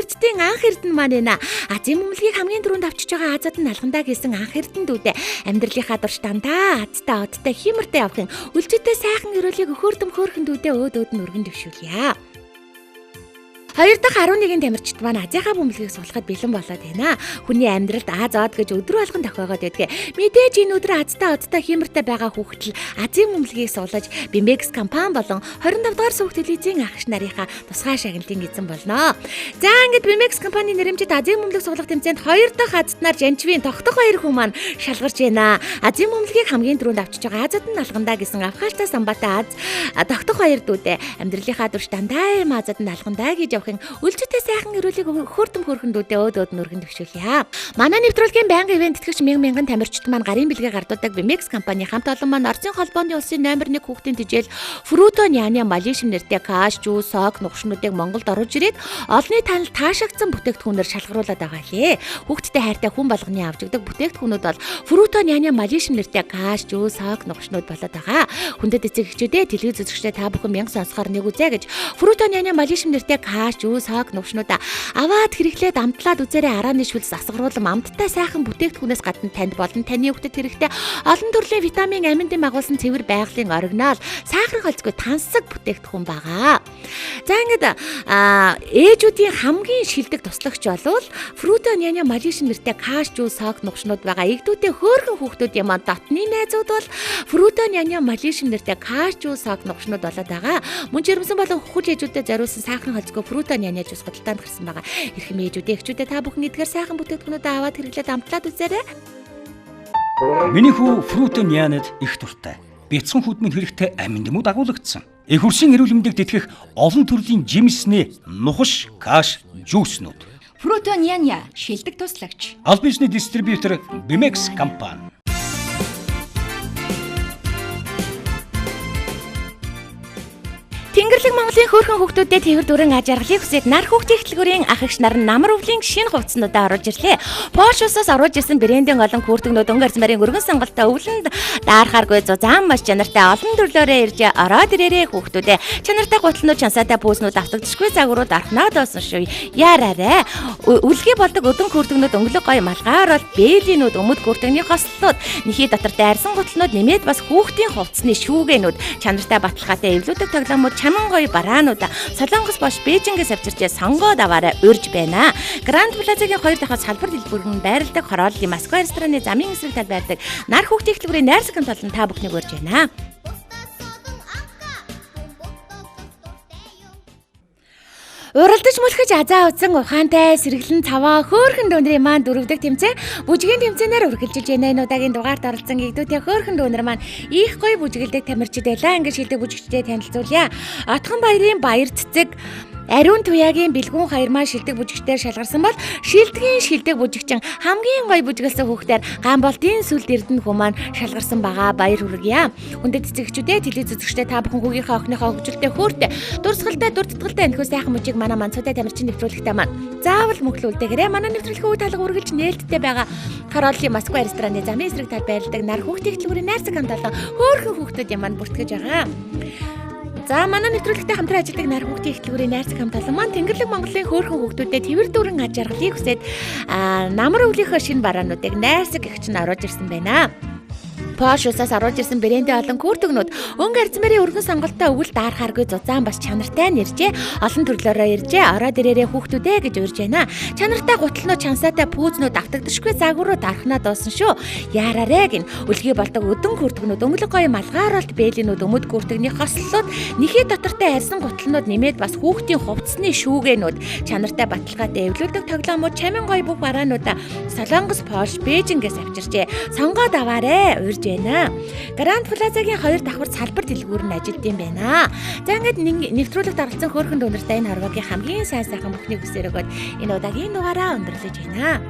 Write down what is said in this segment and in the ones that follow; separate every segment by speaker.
Speaker 1: Үзэгчдийн анх эрдэнэ маань байна. Азийн мөмлөгийг хамгийн түрүүнд авчиж байгаа Азад нь алхандаа гэсэн анх эрдэнэдүүдээ амьдралынхаа турш дандаа азтай одтой хиймэртэй явахын үлжидтэй сайхан өрөөлийг өхөөрдөм хөөрхөндүүдээ өөд нь өргөн дэвшүүлье. Хоёр дахь 11-ийн тамирчид маань Азийнхаа бөмбөлгийг суулгахад бэлэн болоод байна. Хүний амьдралд Аз од гэж өдөр болгон тохиогоод байдаг. Мэдээж энэ өдөр Азтай одтой хиймэртэй байгаа хүүхдэл Азийн бөмбөлгийг суулгаж Бимекс компани болон 25 дахь сүүх телевизийн агш нарынхаа тусгай шагналын эзэн болно. За ингээд Бимекс компани нэрэмжит Азийн бөмбөлийг суулгах тэмцээнд 2 дахь Азднаар Жанчвийн тогтох 2 хүн маань шалгарч байна. Азийн бөмбөлгийг хамгийн түрүүнд авчиж байгаа Азад нь алхандаа гэсэн авхаалтай самбатай Аз тогтох 2 дүүдээ амьдралынхаа турш дандаа юм Азад нь алхандаа гэж үлжидтэй сайхан өрөөлийг хөөрдөм хөөрхөндүүдээ өөд нүргэн төвшүүлье. Манай нэвтрүүлгийн байнгын ивент тэтгэгч мянган тамирчид маань гарын бэлгээ гардуудаг Бимекс компани хамт олон маань Орсын холбооны улсын номер 1 хүүхдийн тижэл Фруто Няня Малишим нэртэй каш, жуус, сок нугшнуудыг Монголд оруулж ирээд олонний танил таашаагдсан бүтээгдэхүүнээр шалгаруулад байгаа лээ. Хүүхдтэй хайртай хүн болгоны авч өгдөг бүтээгдэхүүнүүд бол Фруто Няня Малишим нэртэй каш, жуус, сок нугшнууд болоод байгаа. Хүндэт эцэг эхчүүдээ телевиз үзэгчдээ та бүхэн мянга сонсохоор нэг үзье гэж Фруто Няня Малишим нэртэй каш, жуус, сок нугшнуудаа аваад хэрэглээд амтлаад үзээрэй арааны шүлс асгаруулам амттай сайхан бүтээгдэхүүнээс гадна танд болон таны хүүхдэд хэрэгтэй олон төрлийн витамин аминдын агуулсан цэвэр байгалийн оригинал сахар холцгүй тансаг бүтээгдэхүүн байгаа. За ингээд ээжүүдийн хамгийн шилдэг туслагч болвол Фруто Няня Малишим нэртэй каш, жуус, сок нугшнууд байгаа. Игдүүтэй хөөрхөн хүүхдүүд юм дотны найзууд бол Фруто Няня Малишим нэртэй каш, жуус, сок нугшнууд болоод байгаа. Мөн жирэмсэн болон хөхүүл ээжүүдэд зориулсан сахар холцгүй Фруто Няня жуус худалдаанд гарсан байгаа. Эрхэм ээжүүдээ эхчүүдээ та бүхэн эдгээр сайхан бүтээгдэхүүнүүдээ аваад хэрэглээд амтлаад үзээрэй.
Speaker 2: Миний хүү Фруто Нянад их дуртай. Бяцхан хөдмөн хэрэгтэй аминдмууд агуулгдсан. Их хурсын эрүүл мэндэд тэтгэх олон төрлийн жимсний нухаш, каш, жууснууд.
Speaker 3: Фруто Няня шилдэг туслагч.
Speaker 2: Аль бишний дистрибьютор Бимекс компани.
Speaker 1: Тэнгэрлэг Монголын хөөрхөн хүүхдүүдэд тэвэр дүрэн аж аргалыг хүсээд нар хүүхдийн хөтөлбөрийн ах эгч нар намар өвлийн шинэ хувцснуудаа оруулж ирлээ. Пош усаас оруулж ирсэн брэндийн олон хүүхдгнүүд өнгө арзмарын өргөн сонголттой өвлөнд даарахааргүй зузаан маш чанартай олон төрлөөрөө ирж ороод ирээрээ хүүхдүүдээ чанартай гутлнууд чансаатай пүүснүүд автагдчихгүй загварууд архнаад болсон шүү. Яараарэ. Үлгий болдог өдөн хүүхдгнүүд өнгөлөг гоё малгай ороод бээлинүүд өмд гүртгний хослолууд нэхий дотор дайрсан гутлнууд нэмээд бас хүүхдийн хувцсны шүүгэнүүд чанартай баталгаатай эвлүүдэг тоглоомууд чаман гоё бараануудаа Солонгос бош Бээжингээс авчирчээ сонгоод аваарай урьж байна. Гранд Плазагийн 2 дахь салбар дэлбэрэн байрладаг хорооллын Москва рестораны замын эсрэг талд байдаг нар хүүхдийн хөтөлбөрийн найрсаг хамт олон та бүхнийг урьж байна. Уралдаж мөлхөж азаа утсан ухаантай сэргэлэн цаваа хөөрхөн дүүнрийн маань дөрөвдөг тэмцээн бүжгийн тэмцээнээр үргэлжилж байна. Энэ удаагийн дугаарт оролцсон гэгдүүтэй хөөрхөн дүүнэр маань их гоё бүжгэлдэг тамирчид байлаа. Ингээд шилдэг бүжигчдээ танилцуулъя. Отхон баярын баяр цэцэг Ариун Туяагийн бэлгүүн хоёр маань шилдэг бүжигчдээр шалгарсан бол шилдгийн шилдэг бүжигчин хамгийн гоё бүжгэлсэн хүүхдээр Гамболтын сүлд эрдэнэ хүн маань шалгарсан байгаа. Баяр хүргье. Хүндэт эцэгчүүдээ телевиз үзэгчдээ та бүхэн хүүгийнхээ охиныхоо хөгжилтэй хөөртэй дурсгалтай дурдтгалтай энэхүү сайхан бүжиг манай мансуутай тамирчин нэвтрүүлэгтээ маань заавал мөглүүлдээгээрээ манай нэвтрүүлгийн үе талга үргэлж нээлттэй байгаа Хорооллын Москва рестораны замын эсрэг талд байрладаг нар хүүхдийн хөтөлбөрийн найрсаг хамт олон хөөрхөн хүүхдүүд юм маань бүртгэж байгаа. За манай нэвтрүүлэгтээ хамтран ажилладаг нар хүүхдийн хөтөлбөрийн найрсаг хамт олон маань Тэнгэрлэг Монголын хөөрхөн хүүхдүүдэд тэвэр дүүрэн аж аргалыг хүсээд намар өвлийнхөө шинэ бараануудыг найрсаг эгч нь оруулж ирсэн байна. Пош усаас оруулж ирсэн брэндийн олон күртгнүүд өнгө арзмарын өргөн сонголттой өвөл даарахааргүй зузаан бас чанартай нэржээ олон төрлөөрөө иржээ ороод ирээрээ хүүхдүүдээ гэж урьж байна. Чанартай гутлнууд чансаатай пүүзнүүд автагдшгүй загварууд архнаа дуусан шүү. Яараарэ гин үлгий болдог өдөн күртгнүүд өнгөлөг гоё малгайралт бээлинүүд өмд күртгний хослолууд нэхий дотортой арьсан гутлнууд нэмээд бас хүүхдийн хувцсны шүүгэнүүд чанартай баталгаатай эвлүүлдэг тоглоомууд чамин гоё бүх бараануудаа Солонгос Пош Бээжингээс авчирчээ сонгоод аваарэ урьж байна. Гранд Плазагийн 2 давхар салбар дэлгүүр нь ажилдсан байна. За ингээд нэвтрүүлэгт оролцсон хөөрхөн дүүнэртэй энэ хорвогийн хамгийн сайн сайхан бүхнийг хүсээр өгөөд энэ удаагийн дугаараа өндөрлөж байна.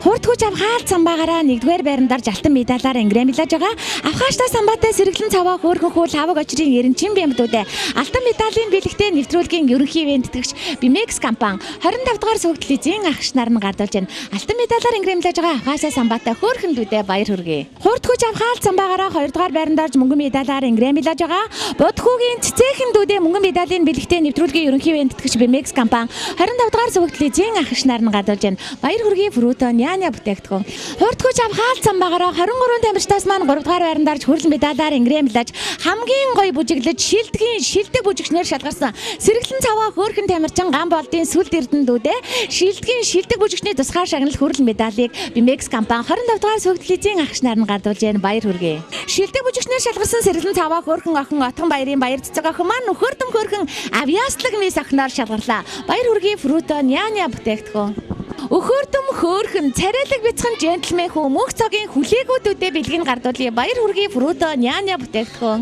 Speaker 1: Хурдгүйж авхаалт самбаагаараа 1-р байрандаар жалтан медалаар ингрэмлэж байгаа. Авхааштай самбаатай сэргэлэн цаваа хөөрхөн хөл хаваг очрын эренчин бямдуудаа алтан медалийн бэлэгтээ нэвтрүүлгийн ерөнхий ивент тэтгэгч Bimex компани 25 дугаар сөгдөл эзэн агш нар нь гардуулж байна. Алтан медалаар ингрэмлэж байгаа авхааштай самбаатай хөөрхөн дүүдээ баяр хүргэе. Хурдгүйж авхаалт самбаагаараа 2-р байрандаар мөнгөн медалаар ингрэмлэж байгаа. Бодхүүгийн цэцээхэн дүүдээ мөнгөн медалийн бэлэгтээ нэвтрүүлгийн ерөнхий ивент тэтгэгч Bimex компани 25 дугаар сөгдөл эзэн агш нар нь гардуулж байна. Баяр хүргэе Fruto Niania бүтээгдэхүүн. Хурдгүйж авхаалт самбаагаараа 23 тамирчдаас маань 3-р байрандаарч хүрэл медалаар ингрэмлэж хамгийн гоё бүжиглэж шилдэг бүжигчнэр шалгарсан сэргэлэн цаваа хөөрхөн тамирчин Гамболдын сүлд эрдэндүүдээ шилдэг бүжигчний тусгаар шагнал хүрэл медалийг Bimex компани 25 дугаар сөгдөл эзэн агш нар нь гардуулж байна. Баяр хүргэе. Шилдэг бүжигчнэр шалгарсан сэргэлэн цаваа хөөрхөн охин Отгон баярын баяр цэцэг охин маань нөхөртөм хөөрхөн авьяаслаг мис охиноор шалгарлаа. Баяр хүргэе Fruto Niania бүтээгдэхүүн. Өхөрдөм хөөрхөн царайлаг бяцхан джентльмен хүү мөнх цагийн хүлээгүүдүүдээ бэлгийн гардуулъя. Баяр хүргэе Fruto Niania бүтээгдэхүүн.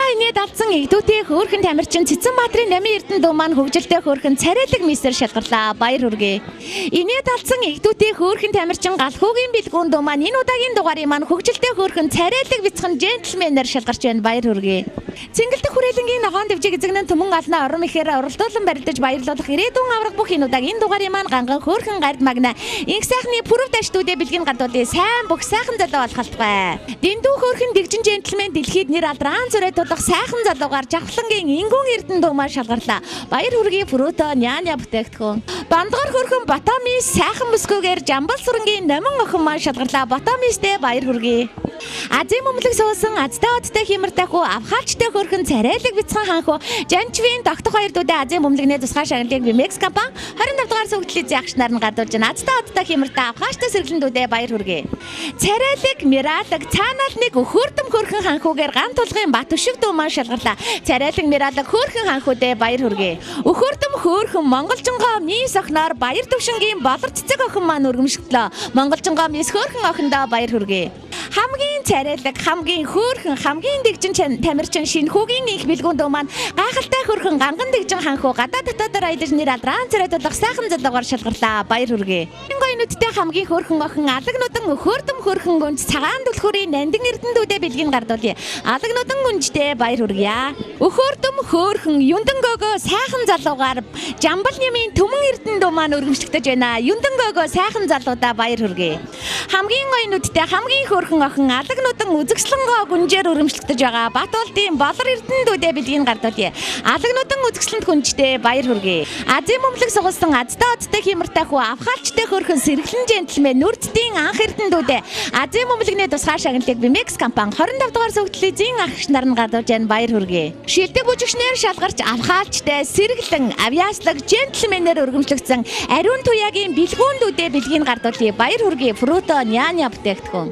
Speaker 1: Инээд алдсан игдүүтэй хөөрхөн тамирчин Цэцэнбаатарын Намын Эрдэнэ дуу маань хөгжилтэй хөөрхөн царайлаг мисээр шалгарлаа. Баяр хүргэе. Инээд алдсан игдүүтэй хөөрхөн тамирчин Галхуугийн бэлгүүн дуу маань энэ удаагийн дугаарыг маань хөгжилтэй хөөрхөн царайлаг бяцхан джентльменээр шалгарч байна. Баяр хүргэе. Цэнгэлдэх хүрээлэнгийн ногоон дэвжиг эзэгнэн төмөн ална орон ихээр оролдуулан барилдаж баярлуулах ирээдүйн авраг бүх энэ удаагийн дугаарыг маань ганган хөөрхөн гард магна инх сайхны пүрэв дашдүүдээ бэлгийн гардуулъя. Сайн бүх сайхан залуу болохгүй. Дэндүү хөөрхөн дэгжин джентльмен дэлхийд нэр алдран зүрэ тулах сайхан залуугаар жавхлангийн ингүүн эрдэнэ дуу маань шалгарлаа. Баяр хүргэе Fruto Niania бүтээгдэхүүн. Бандгар хөөрхөн Батамис сайхан бүсгүйгээр Жамбал сүрэнгийн номин охин маань шалгарлаа. Батамистэй баяр хүргэе. Азийн мөмлөг суусан азтай одтой химэртэй хүү авхаалчтай хөөрхөн царайлаг бяцхан хаанхүү Жанчвийн тогтох хоёр дүүдээ Азийн мөмлөгний тусгай шагналыг Bimex компани 25 дугаар сөгдөл эзэн агш нар нь гардуулж байна. Азтай одтой химэртэй авхаалчтай сэргэлэн дүүдээ баяр хүргэе. Царайлаг Миралаг цаанаал нэг өхөрдөм хөөрхөн хаанхүүгээр ган тулгын бат өшиг дуу маань шалгарлаа. Царайлаг Миралаг хөөрхөн хаанхүүдээ баяр хүргэе. Өхөрдөм хөөрхөн монголжонгоо мис охноор баяр төвшингийн болор цэцэг охин маань өргөмжлөлөө. Монголжонгоо мис хөөрхөн охиндоо баяр хүргэе. Хамгийн царайлаг, хамгийн хөөрхөн, хамгийн дэгжин тамирчин Шинхүүгийн их бэлгүүн дуу маань гайхалтай хөөрхөн ганган дэгжин ханхуу гадаа дотоодоор аялж нэр алдран царайд болох сайхан залуугаар шалгарлаа. Баяр хүргэе. Гойнуудтай хамгийн хөөрхөн охин алагнуудан өхөрдөм хөөрхөн гүнж цагаан түлхүүрийн нандин эрдэндүүдээ бэлгийн гардуулъя. Алагнуудан гүнжтэй баяр хүргье. Өхөрдөм хөөрхөн юндангөөгөө сайхан залуугаар Жамбал нэмийн төмөн эрдэнэ дуу маань өргөмжлөгдөж байна. Юндангөөгөө сайхан залуудаа баяр хүргэе. Хамгийн гойнуудтай хамгийн хөөрхөн охин алагнуудан үзэгслэнгөө гүнжээр өргөмжлөгдөж байгаа. Батуулдын болор эрдэндүүдээ бэлгийн гардуулъя. Алагнуудан үзэгслэнд хүнжтэй баяр хүргэе. Азийн мөмлөг сугалсан азтай одтой химэртэй хүү авхаалчтай хөөрхөн сэргэлэн джентльмен нүрдтийн анх эрдэндүүдээ Азийн мөмлөгний тусгай шагналыг Bimex компани 25 дугаар сөгдөл эзэн агш нар нь гардуулж байна. Баяр хүргэе. Шилдэг бүжигчнэр шалгарч авхаалчтай сэргэлэн авьяаслаг джентльменээр өргөмжлөгдсөн ариун туяагийн бэлгүүндүүдээ бэлгийн гардуулъя. Баяр хүргэе Fruto Niania бүтээгдэхүүн.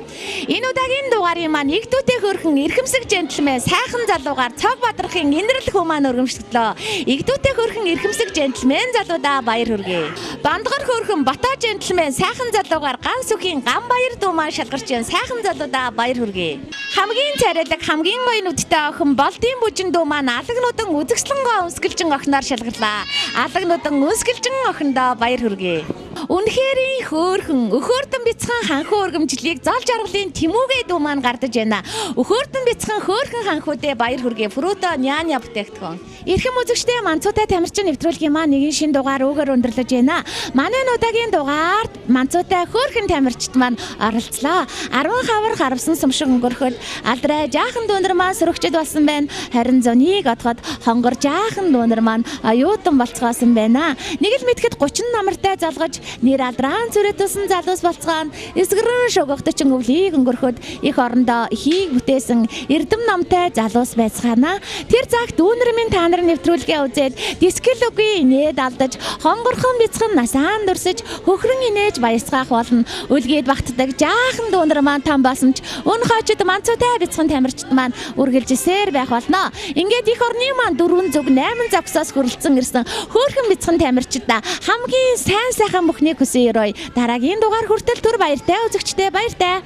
Speaker 1: Энэ удаагийн дугаарыг маань игдүүтэй хөөрхөн эрхэмсэг джентльмен сайхан залуугаар цог бадрахын инрэл хүү маань өргөмжлөлөө. Игдүүтэй хөөрхөн эрхэмсэг джентльмен залуудаа баяр хүргэе. Бандгар хөөрхөн Бата джентльмен сайхан залуугаар ган сүхийн ган баяр дуу маань шалгарч байна. Сайхан залуудаа баяр хүргэе. Хамгийн царайлаг хамгийн гоё нүдтэй охин Болдын бүжин дуу маань алагнуудан үзэгслэнгөө өмсгөлжин охиноор шалгарлаа. Алагнуудан өмсгөлжин охиндоо баяр хүргэе. Үнэхэрийн хөөрхөн өхөрдөн бяцхан ханхуу өргөмжлийг зол жаргалын Тэмүүгээ дуу маань гардаж байна. Өхөрдөн бяцхан хөөрхөн ханхуудээ баяр хүргэе. Fruto Niania бүтээгдэхүүн. Эрхэм үзэгчдээ Манцуутай тамирчин нэвтрүүлгийн маань нэгэн шин дугаар өгөр өндөрлөж байна. Манай удаагийн дугаард Манцуутай хөөрхөн тамирчид маань оролцлоо. 10 хавар харавсан сумшиг өнгөрөхөд алдрай жаахан дүүнэр маань сөрөгчд болсон байна. Харин зөнгийг отоход хонгор жаахан дүүнэр маань аюутан болцгоосон байна. Нэг л мэдхэд 30 намартай залгаж нэр алдран зүрэ тусан залуус болцгоон эсгэрэн шогогдочин өвлийг өнгөрөхөд их орондоо ихийг бүтээсэн эрдэм номтой залуус байцгаана. Тэр цагт дүүнэр минь та нарын нэвтрүүлгээ үзээд дискэлүгийн инээд алдаж хонгорхон бяцхан насаан дурсаж хөхрөн инээж баясгаах болно. Үлгээд багтдаг жаахан дүүнэр маань там болсон ч өн хойчод Манцуутай бяцхан тамирчид маань үргэлжсээр байх болно. Ингээд их орны маань 4 зүг 8 завсаас хөрөлдсөн ирсэн хөөрхөн бяцхан тамирчидаа хамгийн сайн сайхан бүхнийг хүсэн өрөө. Дараагийн дугаар хүртэл түр баяртай үзэгчтэй баяртай.